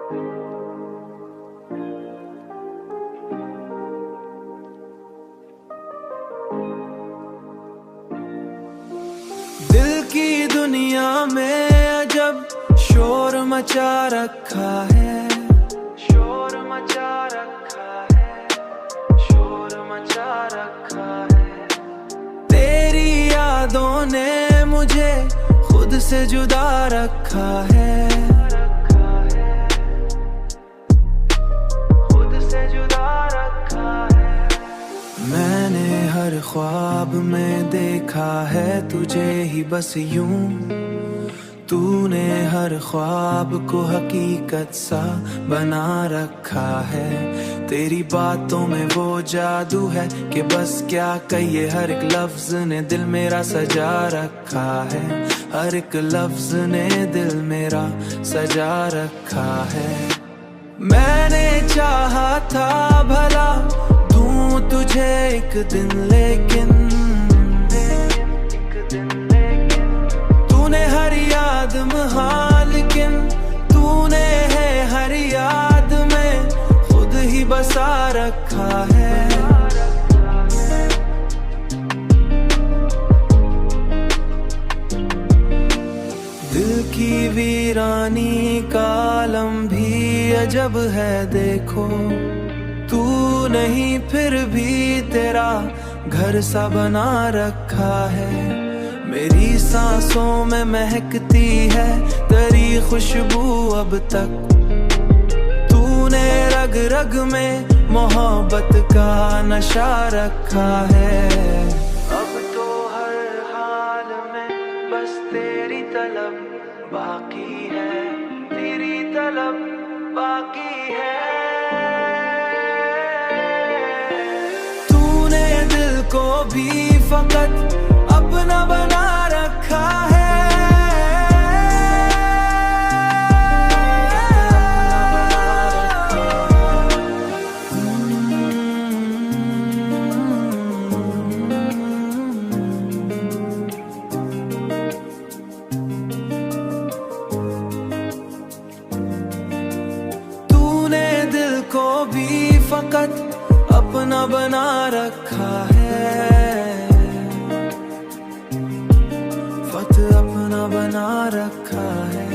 दिल की दुनिया में अजब शोर मचा रखा है, शोर मचा रखा है, शोर मचा रखा है। तेरी यादों ने मुझे खुद से जुदा रखा है, खुद से जुदा रखा है। मैंने हर ख्वाब में देखा है तुझे ही बस यूं, तूने हर ख्वाब को हकीकत सा बना रखा है। तेरी बातों में वो जादू है कि बस क्या कहिए, हर एक लफ्ज ने दिल मेरा सजा रखा है, हर एक लफ्ज ने दिल मेरा सजा रखा है। मैंने चाहा था भला दूं तुझे एक दिन, लेकिन तूने हर याद में, लेकिन तूने है हर याद में खुद ही बसा रखा है। दिल की वीरानी का आलम भी अजब है देखो, तू नहीं फिर भी तेरा घर सा बना रखा है। मेरी सांसों में महकती है तेरी खुशबू अब तक, तूने रग रग में मोहब्बत का नशा रखा है। अब तो हर हाल में बस तेरी तलब बाकी है, तेरी तलब बाकी है। तूने दिल को भी फकत अपना बना रखा है। तूने दिल को भी फकत अपना बना रखा है, अपना बना रखा है।